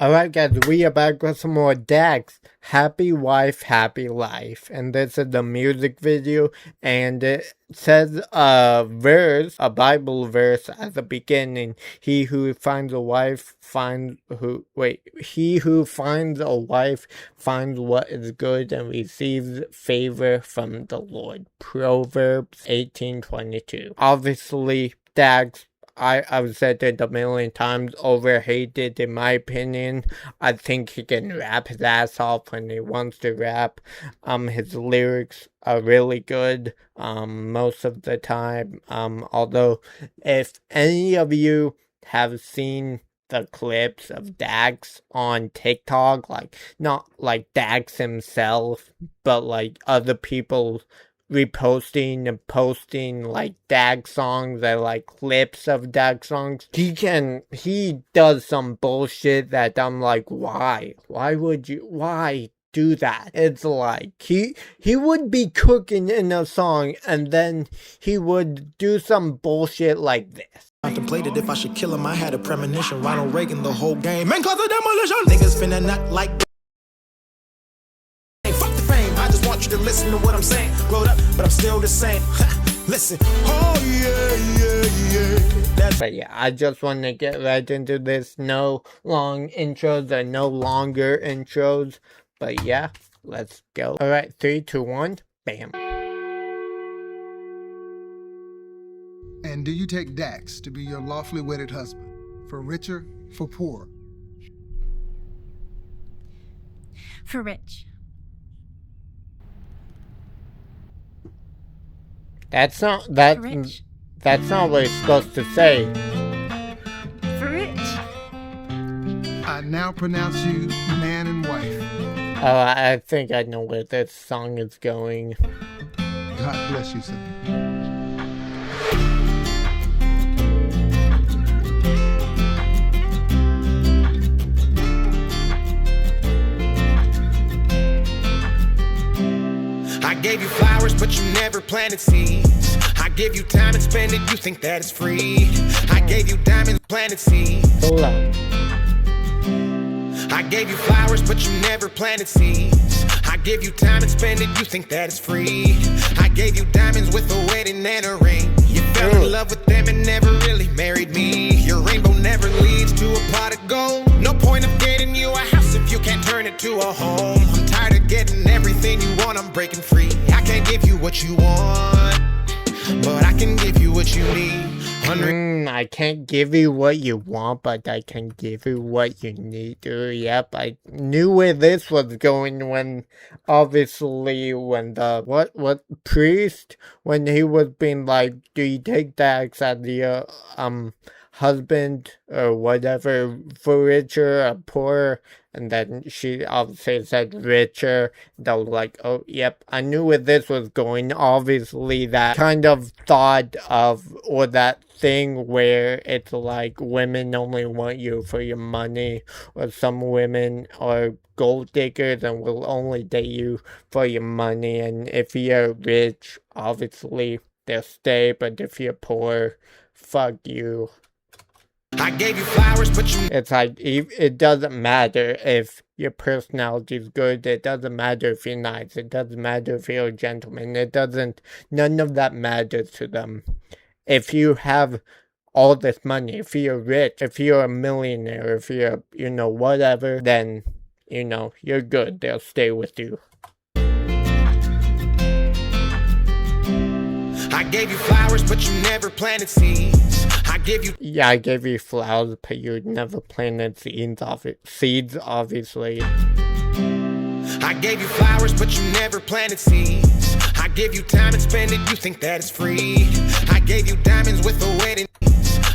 Alright guys, we are back with some more Dax. Happy Wife, Happy Life. And this is the music video, and it says a verse, a Bible verse at the beginning. He who finds a wife finds a wife finds what is good and receives favor from the Lord. Proverbs 18:22. Obviously, Dax, I've said it a million times, overhated in my opinion. I think he can rap his ass off when he wants to rap. His lyrics are really good, most of the time. Although, if any of you have seen the clips of Dax on TikTok, like, not like Dax himself, but like other people reposting and posting like Dax songs and like clips of Dax songs, he does some bullshit that I'm like, why do that? It's like he would be cooking in a song and then he would do some bullshit like this. Contemplated if I should kill him. I had a premonition. Ronald Reagan, the whole game. Man, cause of demolition. Niggas finna not like. Fuck the fame. I just want you to listen to what I'm saying. Growed up, but I'm still the same. Listen. Oh yeah. But yeah, I just want to get right into this. No long intros and no longer intros. But yeah, let's go. Alright, 3, 2, 1, bam. And do you take Dax to be your lawfully wedded husband? For richer, for poor? For rich. That's not what it's supposed to say. For rich. I now pronounce you man and wife. Oh, I think I know where this song is going. God bless you, sir. I gave you flowers, but you never planted seeds. I give you time and spend it, you think that it's free. I gave you diamonds, planted seeds. Hold on. I gave you flowers, but you never planted seeds. I give you time and spend it, you think that it's free. I gave you diamonds with a wedding and a ring. You fell in love with them and never really married me. Your rainbow never leads to a pot of gold. No point of getting you a house if you can't turn it to a home. I'm tired of getting everything you want, I'm breaking free. I can't give you what you want, but I can give you what you need. I can't give you what you want, but I can give you what you need. Yep, I knew where this was going when, obviously, when the, what priest, when he was being like, do you take Dax as your, husband, or whatever, for richer or poor? And then she obviously said richer. They were like, oh, yep, I knew where this was going. Obviously, that kind of thought of, or that thing where it's like women only want you for your money, or some women are gold diggers and will only date you for your money. And if you're rich, obviously, they'll stay. But if you're poor, fuck you. I gave you flowers, but you... It's like, it doesn't matter if your personality is good. It doesn't matter if you're nice. It doesn't matter if you're a gentleman. None of that matters to them. If you have all this money, if you're rich, if you're a millionaire, if you're, whatever, then, you're good. They'll stay with you. I gave you flowers, but you never planted seeds. Yeah, I gave you flowers, but you never planted seeds, obviously. I gave you flowers, but you never planted seeds. I give you time and spend it, you think that it's free. I gave you diamonds with a wedding.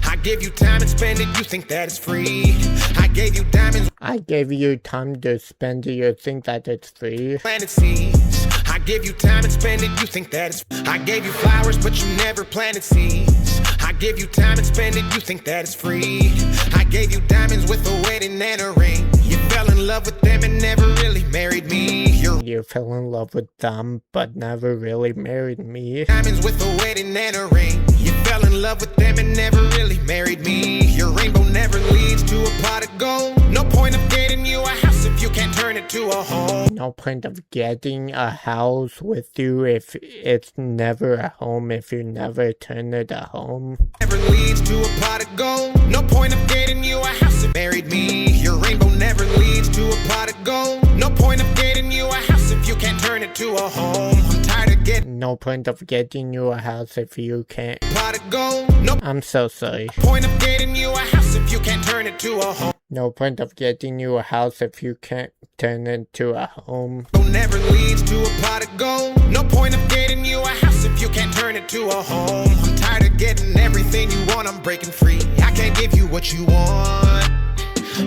I give you time and spend it, you think that it's free. I gave you diamonds. I gave you time to spend it, you think that it's free. Planted seeds. I give you time and spend it, you think that it's... I gave you flowers, but you never planted seeds. I give you time and spend it, you think that it's free. I gave you diamonds with a wedding and a ring. You fell in love with them and never really married me. You fell in love with them, but never really married me. Diamonds with a wedding and a ring. You fell in love with them them and never really married me. Your rainbow never leads to a pot of gold. No point of getting you a house if you can't turn it to a home. No point of getting a house with you if it's never a home, if you never turn it a home. Never leads to a pot of gold. No point of getting you a house if married me. Your rainbow never leads to a pot of gold. No point of getting you a house if you can't turn it to a home. I'm tired of getting No point of getting you a house if you can't. pot of gold. No I'm so sorry. point of getting you a house if you can't turn it to a home. No point of getting you a house if you can't turn it to a home. Never leads to a pot of gold. No point of getting you a house if you can't turn it to a home. I'm tired of getting everything you want. I'm breaking free. I can't give you what you want,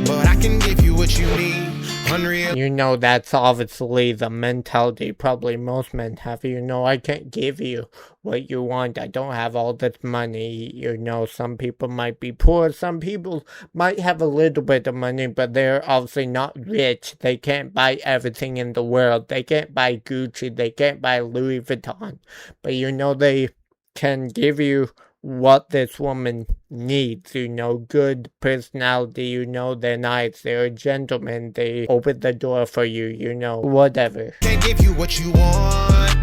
but I can give you what you need. Unreal. You know, that's obviously the mentality probably most men have. You know, I can't give you what you want. I don't have all this money. You know, some people might be poor. Some people might have a little bit of money, but they're obviously not rich. They can't buy everything in the world. They can't buy Gucci. They can't buy Louis Vuitton. But you know, they can give you what this woman needs, you know, good personality, you know, they're nice, they're a gentleman, they open the door for you, you know, whatever. Can't give you what you want,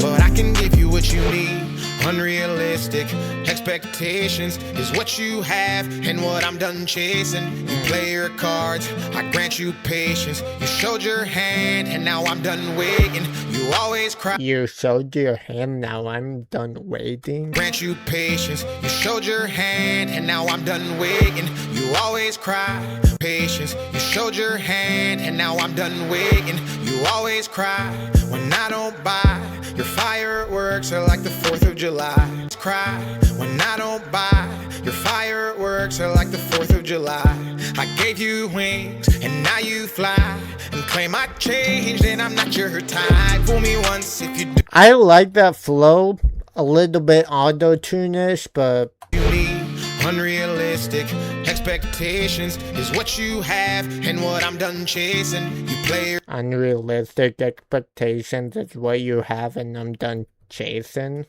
but I can give you what you need. Unrealistic expectations is what you have and what I'm done chasing. You play your cards, I grant you patience. You showed your hand and now I'm done waiting. You always cry. You showed your hand, now I'm done waiting. Grant you patience. You showed your hand and now I'm done waiting. You always cry. Patience. You showed your hand and now I'm done waiting. You always cry when I don't buy. Your fireworks are like the 4th of July. Cry when I don't buy. Your fireworks are like the 4th of July. I gave you wings and now you fly and claim I changed and I'm not your type. Fool me once if you do. I like that flow, a little bit auto-tune-ish, but You need unrealistic expectations is what you have and what I'm done chasing. You play your unrealistic expectations is what you have and I'm done chasing.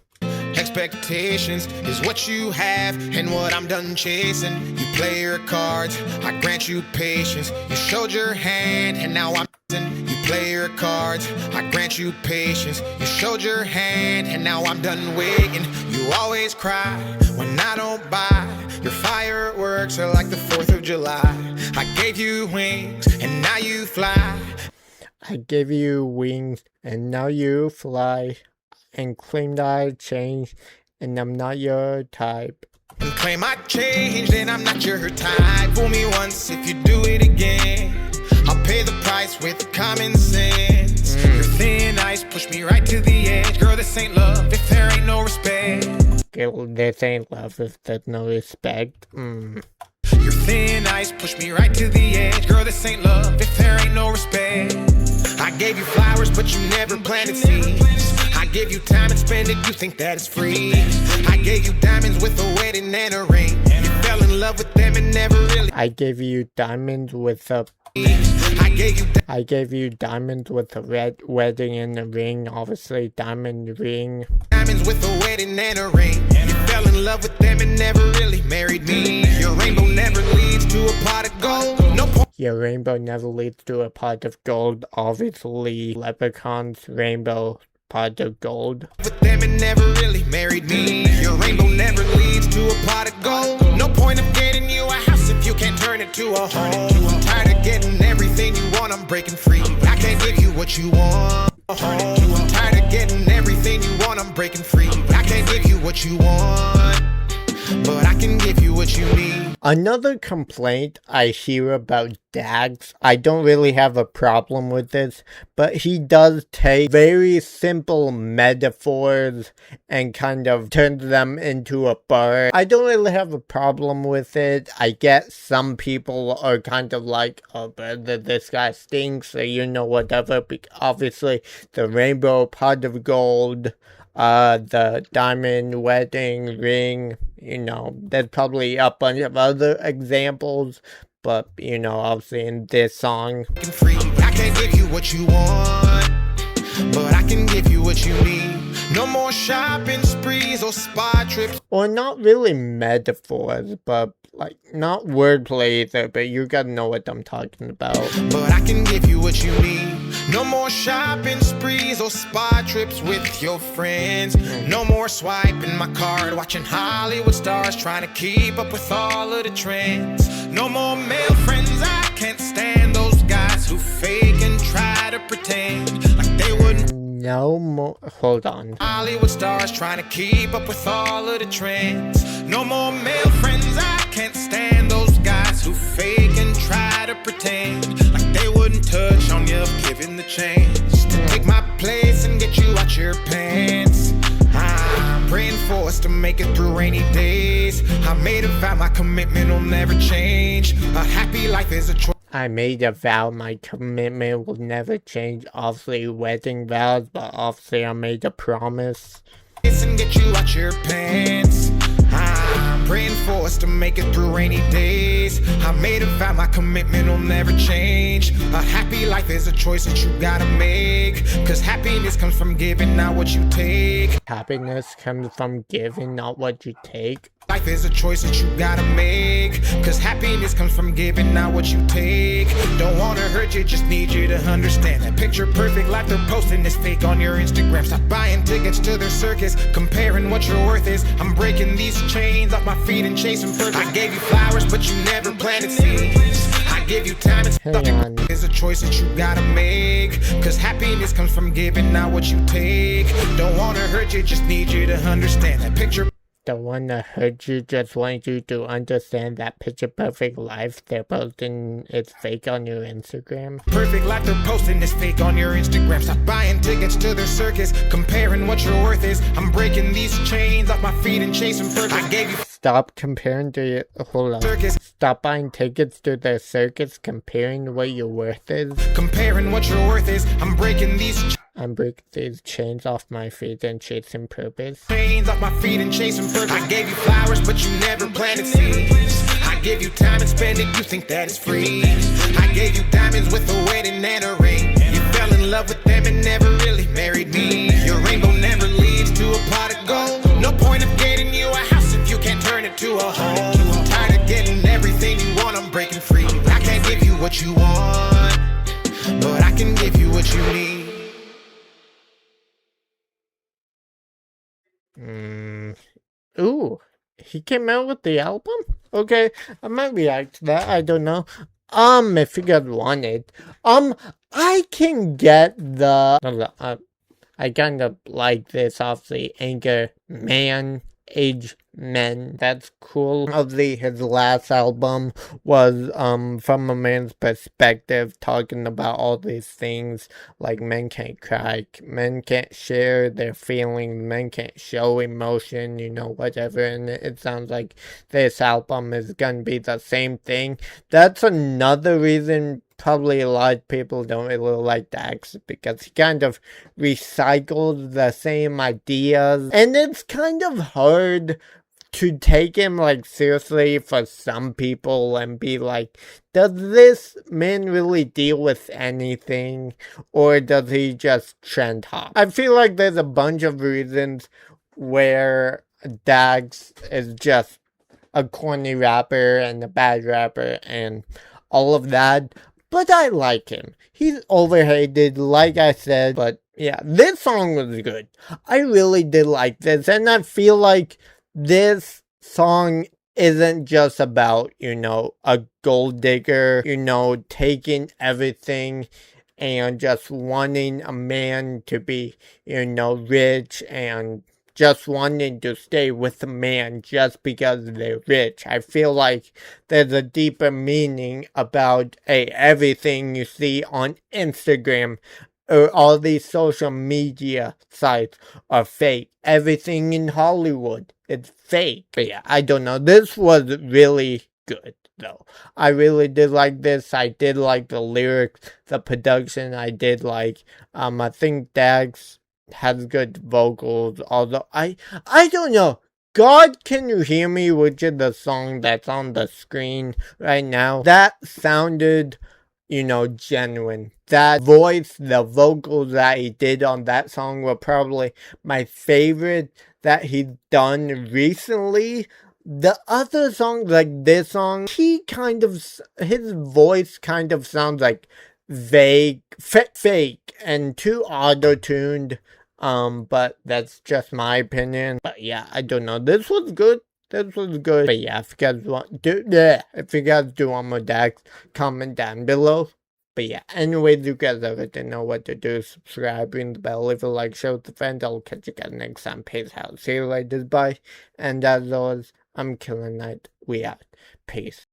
expectations is what you have and what I'm done chasing. You play your cards, I grant you patience. You showed your hand and now I'm you play your cards, I grant you patience. You showed your hand and now I'm done waiting. You always cry when I don't buy. Your fireworks are like the 4th of July. I gave you wings and now you fly. I give you wings and now you fly, and claimed I changed and I'm not your type. And claim I changed and I'm not your type. Fool me once if you do it again. I'll pay the price with common sense. Your thin ice push me right to the edge. Girl, this ain't love if there ain't no respect. Girl, this ain't love if there's no respect. Your thin ice push me right to the edge. Girl, this ain't love if there ain't no respect. I gave you flowers, but you never planted seeds. I gave you time and spend it, you think that it's free. I gave you diamonds with a wedding and a ring. You fell in love with them and never really. I gave you diamonds with a I gave you diamonds with a red wedding and a ring, obviously diamond ring. diamonds with a wedding and a ring. You fell in love with them and never really married me. Your rainbow never leads to a pot of gold. No point. Your rainbow never leads to a pot of gold, obviously Leprechaun's rainbow pot of gold. With them and never really married me. Your rainbow never leads to a pot of gold. No point of getting you a house if you can't turn it to a home. I'm tired of getting everything you want. I'm breaking free. I can't give you what you want. I'm tired of getting everything you want. I'm breaking free. I can't give you what you want, but I can give you what you need. Another complaint I hear about Dax, I don't really have a problem with this, but he does take very simple metaphors and kind of turns them into a bar. I don't really have a problem with it. I get some people are kind of like, oh, brother, this guy stinks, or you know, whatever. Obviously, the rainbow pot of gold, the diamond wedding ring, you know, there's probably a bunch of other examples, but, you know, obviously in this song. Free. I can't give you what you want, but I can give you what you need. No more shopping sprees or spa trips. Or not really metaphors, but like not wordplay either, but you gotta know what I'm talking about. But I can give you what you need. No more shopping sprees or spa trips with your friends. No more swiping my card, watching Hollywood stars, trying to keep up with all of the trends. No more male friends, I can't stand those guys who fake and try to pretend like they wouldn't. No more. Hold on. Hollywood stars trying to keep up with all of the trends. No more male friends, I can't stand those guys who fake and try to pretend like they wouldn't touch on you if given the chance to take my place and get you out your pants. I'm praying for us to make it through rainy days. I made a vow, my commitment will never change. A happy life is a choice. I made a vow my commitment will never change. Obviously wedding vows, but obviously I made a promise. And get you out your pants. I'm praying for us to make it through rainy days. I made a vow, my commitment will never change. A happy life is a choice that you gotta make. Cause happiness comes from giving, not what you take. Happiness comes from giving, not what you take. Life is a choice that you gotta make. Cause happiness comes from giving, not what you take. Don't wanna hurt you, just need you to understand that picture perfect life they're posting is fake on your Instagram. Stop buying tickets to their circus, comparing what your worth is. I'm breaking these chains off my feet and chasing purpose. I gave you flowers, but you never planted seeds. I give you time and Hang on. is a choice that you gotta make. Cause happiness comes from giving, not what you take. Don't wanna hurt you, just need you to understand that picture. Don't wanna hurt you, just want you to understand that picture perfect life they're posting is fake on your Instagram. Perfect life they're posting is fake on your Instagram. Stop buying tickets to their circus, comparing what your worth is. I'm breaking these chains off my feet and chasing purpose. I gave you Stop comparing to your, hold on. circus, Stop buying tickets to their circus, comparing what your worth is. comparing what your worth is. I'm breaking these I'm breaking these chains off my feet and chasing purpose. chains off my feet and chasing purpose. I gave you flowers, but you never planted seeds. I gave you time and spend it, you think that it's free. I gave you diamonds with a wedding and a ring. You fell in love with them and never really married me. Your rainbow never leads to a pot of gold. No point of getting you a house if you can't turn it to a home. I'm tired of getting everything you want, I'm breaking free. I can't give you what you want, but I can give you what you need. Ooh, he came out with the album? Okay, I might react to that, I don't know. If you guys wanted. I can get the, I kind of like this, obviously, Anger Man, Age Men, that's cool. Obviously, his last album was, from a man's perspective, talking about all these things, like men can't cry, men can't share their feelings, men can't show emotion, you know, whatever, and it sounds like this album is gonna be the same thing. That's another reason probably a lot of people don't really like Dax, because he kind of recycled the same ideas, and it's kind of hard to take him like seriously for some people and be like, does this man really deal with anything, or does he just trend hop? I feel like there's a bunch of reasons where Dax is just a corny rapper and a bad rapper and all of that, but I like him. He's overhated, like I said, but yeah, this song was good. I really did like this, and I feel like this song isn't just about, you know, a gold digger, you know, taking everything and just wanting a man to be, you know, rich and just wanting to stay with a man just because they're rich. I feel like there's a deeper meaning about, hey, everything you see on Instagram or all these social media sites are fake. Everything in Hollywood is fake. But yeah, I don't know. This was really good, though. I really did like this. I did like the lyrics, the production. I did like, I think Dax has good vocals, although I don't know. God Can You Hear Me, which is the song that's on the screen right now, that sounded genuine. That voice, the vocals that he did on that song were probably my favorite that he's done recently. The other songs, like this song, his voice kind of sounds like vague, fake, and too auto-tuned. But that's just my opinion. But yeah, I don't know. This was good. But yeah, if you guys do want more Dax, comment down below. But yeah, anyways, you guys already know what to do. Subscribe, ring the bell, leave a like, share with a friend. I'll catch you guys next time. Peace out. See you later. Bye. And as always, I'm Killer Knight. We out. Peace.